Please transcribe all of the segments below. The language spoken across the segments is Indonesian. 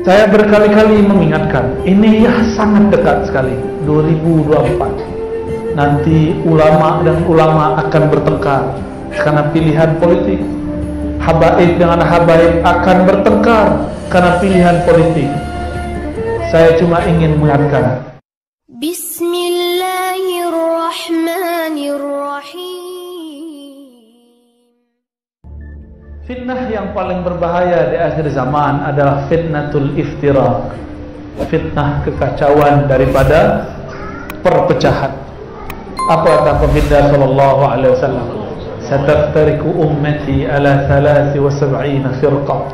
Saya berkali-kali mengingatkan, ini ya sangat dekat sekali, 2024. Nanti ulama dan ulama akan bertengkar karena pilihan politik. Habaib dengan habaib akan bertengkar karena pilihan politik. Saya cuma ingin mengingatkan. Bismillahirrahmanirrahim. Fitnah yang paling berbahaya di akhir zaman adalah fitnatul iftiraq, fitnah kekacauan daripada perpecahan. Apa kata Baginda sallallahu alaihi wasallam? Sataftariku ummati ala 73 firqah.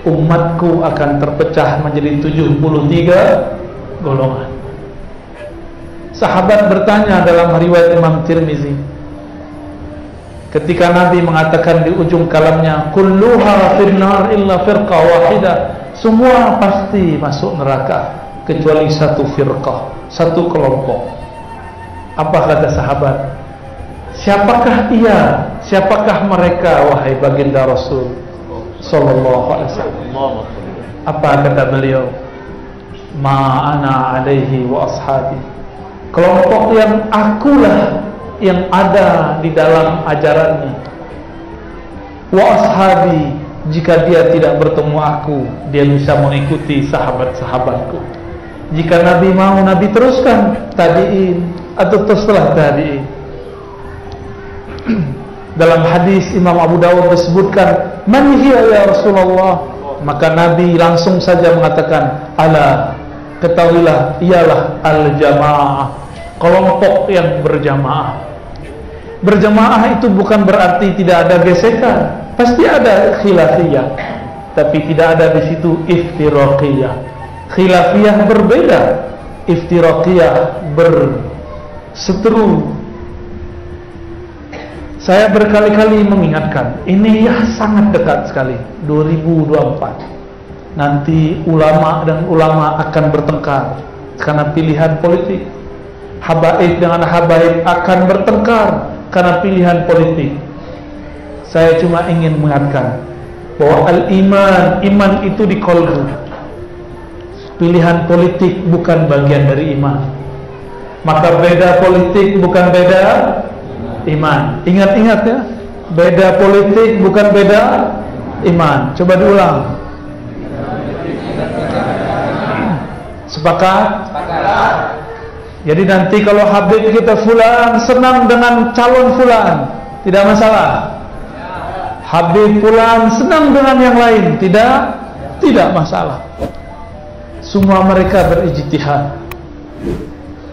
Umatku akan terpecah menjadi 73 golongan. Sahabat bertanya dalam riwayat Imam Tirmizi, ketika Nabi mengatakan di ujung kalamnya, kulluha finnar illa firqah wahidah, semua pasti masuk neraka kecuali satu firqah, satu kelompok. Apa kata sahabat? Siapakah ia? Siapakah mereka wahai baginda Rasul sallallahu alaihi wasallam? Apa kata beliau? Ma ana alaihi wa ashabi. Kelompok yang akulah yang ada di dalam ajarannya. Wa ashabi, jika dia tidak bertemu aku, dia bisa mengikuti sahabat-sahabatku. Jika Nabi mau, Nabi teruskan tabi'in atau setelah tabi'in. Dalam hadis Imam Abu Dawud disebutkan, man hiya ya Rasulullah, maka Nabi langsung saja mengatakan, ala, ketahuilah ialah al-jamaah, kelompok yang berjamaah. Berjamaah itu bukan berarti tidak ada gesekan, pasti ada khilafiyah, tapi tidak ada di situ iftiraqiyah. Khilafiyah berbeda, iftiraqiyah berseteru. Saya berkali-kali mengingatkan, ini ya sangat dekat sekali, 2024. Nanti ulama dan ulama akan bertengkar karena pilihan politik. Habaib dengan habaib akan bertengkar karena pilihan politik. Saya cuma ingin mengingatkan bahwa al-iman, iman itu di qalbu. Pilihan politik bukan bagian dari iman. Maka beda politik bukan beda iman. Ingat-ingat ya, beda politik bukan beda iman. Coba diulang. Sepakat? Jadi nanti kalau Habib kita fulan senang dengan calon fulan, tidak masalah. Habib fulan senang dengan yang lain, tidak masalah. Semua mereka berijtihad.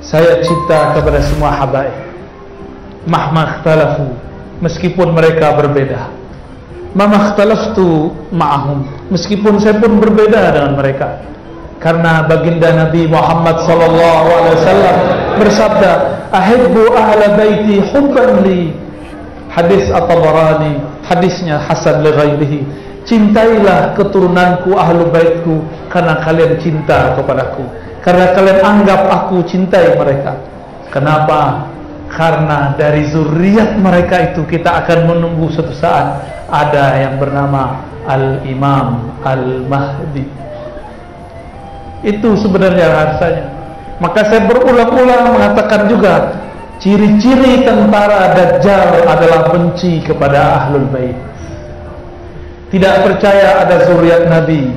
Saya cinta kepada semua habaib. Mahma ikhtalafu, meskipun mereka berbeda. Mama ikhtalaftu ma'ahum, meskipun saya pun berbeda dengan mereka. Karena baginda Nabi Muhammad sallallahu alaihi wasallam bersabda, ahibbu ahla baiti hubban li. Hadis At-Tabarani, hadisnya hasan li ghairihi. Cintailah keturunanku, ahlu baitku, karena kalian cinta kepadaku, karena kalian anggap aku cintai mereka. Kenapa? Karena dari zuriat mereka itu kita akan menunggu suatu saat ada yang bernama Al-Imam Al-Mahdi. Itu sebenarnya rasanya. Maka saya berulang-ulang mengatakan juga, ciri-ciri tentara Dajjal adalah benci kepada Ahlul Bait, tidak percaya ada zuriat Nabi,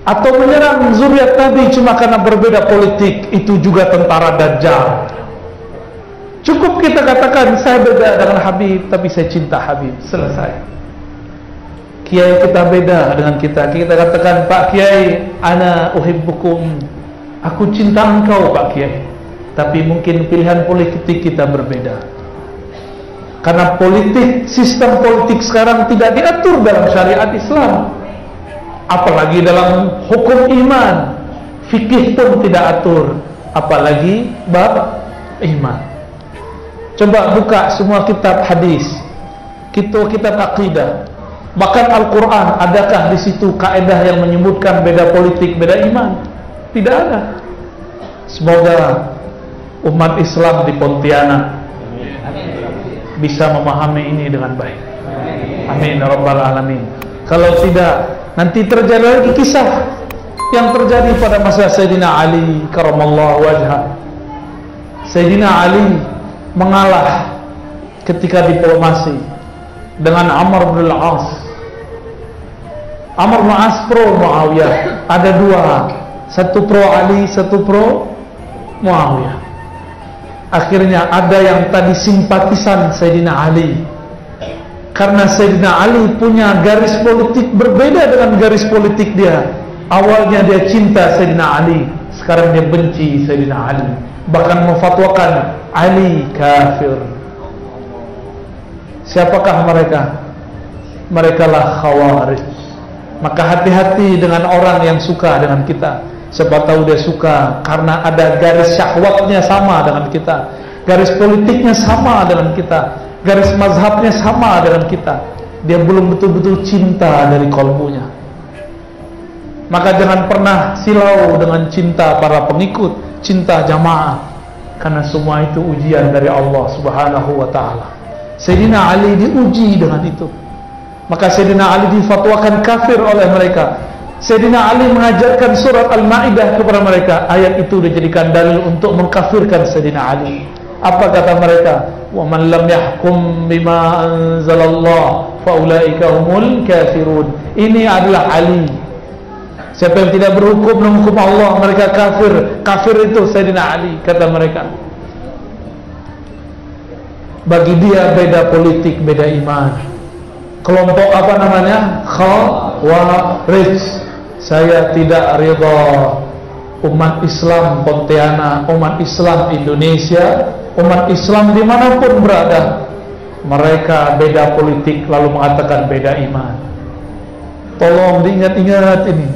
atau menyerang zuriat Nabi cuma karena berbeda politik. Itu juga tentara Dajjal. Cukup kita katakan, saya beda dengan Habib, tapi saya cinta Habib, selesai. Kiai kita beda dengan kita katakan, Pak Kiai, ana uhibbukum, aku cinta engkau Pak Kiai, tapi mungkin pilihan politik kita berbeda. Karena politik, sistem politik sekarang tidak diatur dalam syariat Islam, apalagi dalam hukum iman. Fikih pun tidak atur, apalagi bab iman. Coba buka semua kitab hadis, kitab akidah, bahkan Al-Quran, adakah di situ kaidah yang menyebutkan beda politik, beda iman? Tidak ada. Semoga umat Islam di Pontianak bisa memahami ini dengan baik. Amin ya rabbal alamin. Kalau tidak, nanti terjadi lagi kisah yang terjadi pada masa Sayyidina Ali karamallahu wajhah. Sayyidina Ali mengalah ketika diplomasi dengan Amr bin al-As. Amr bin al-As pro Muawiyah. Ada dua, satu pro Ali, satu pro Muawiyah. Akhirnya ada yang tadi simpatisan Sayyidina Ali, karena Sayyidina Ali punya garis politik berbeda dengan garis politik dia. Awalnya dia cinta Sayyidina Ali, sekarang dia benci Sayyidina Ali, bahkan memfatwakan Ali kafir. Siapakah mereka? Mereka lah Khawarij. Maka hati-hati dengan orang yang suka dengan kita. Siapa tahu dia suka karena ada garis syahwatnya sama dengan kita, garis politiknya sama dengan kita, garis mazhabnya sama dengan kita. Dia belum betul-betul cinta dari kalbunya. Maka jangan pernah silau dengan cinta para pengikut, cinta jamaah, karena semua itu ujian dari Allah Subhanahu wa ta'ala. Sayyidina Ali diuji dengan itu. Maka Sayyidina Ali difatwakan kafir oleh mereka. Sayyidina Ali mengajarkan surat Al-Ma'idah kepada mereka. Ayat itu dijadikan dalil untuk mengkafirkan Sayyidina Ali. Apa kata mereka? Wa man lam yahkum bima anzalallah fa ulaika humul kafirun. Ini adalah Ali. Siapa yang tidak berhukum dengan hukum Allah, mereka kafir. Kafir itu Sayyidina Ali, kata mereka. Bagi dia beda politik, beda iman. Kelompok apa namanya? Khawarij. Saya tidak ridha umat Islam Pontianak, umat Islam Indonesia, umat Islam dimanapun berada, mereka beda politik lalu mengatakan beda iman. Tolong diingat-ingat ini.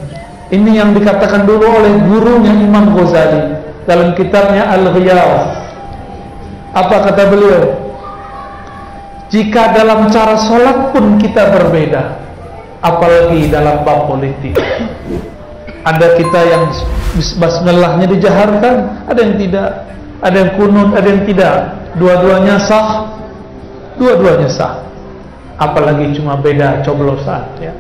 Ini yang dikatakan dulu oleh gurunya Imam Ghazali dalam kitabnya Al-Ghiyas. Apa kata beliau? Jika dalam cara sholat pun kita berbeda, apalagi dalam bab politik. Ada kita yang basmalahnya dijaharkan, ada yang tidak, ada yang kunut, ada yang tidak. Dua-duanya sah, dua-duanya sah. Apalagi cuma beda coblosan. Ya.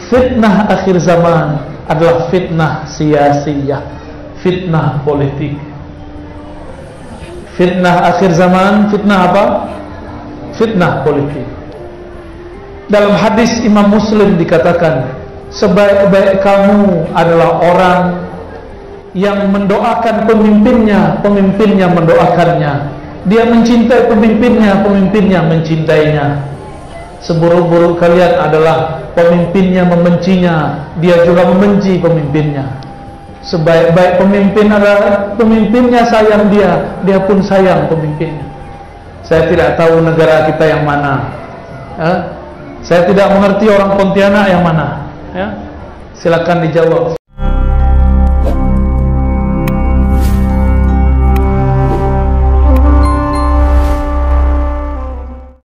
Fitnah akhir zaman adalah fitnah siyasiyah, fitnah politik. Fitnah akhir zaman, fitnah apa? Fitnah politik. Dalam hadis Imam Muslim dikatakan, sebaik-baik kamu adalah orang yang mendoakan pemimpinnya, pemimpinnya mendoakannya. Dia mencintai pemimpinnya, pemimpinnya mencintainya. Seburuk-buruk kalian adalah pemimpinnya membencinya, dia juga membenci pemimpinnya. Sebaik-baik pemimpin adalah pemimpinnya sayang dia, dia pun sayang pemimpinnya. Saya tidak tahu negara kita yang mana. Saya tidak mengerti orang Pontianak yang mana. Ya, silakan dijawab.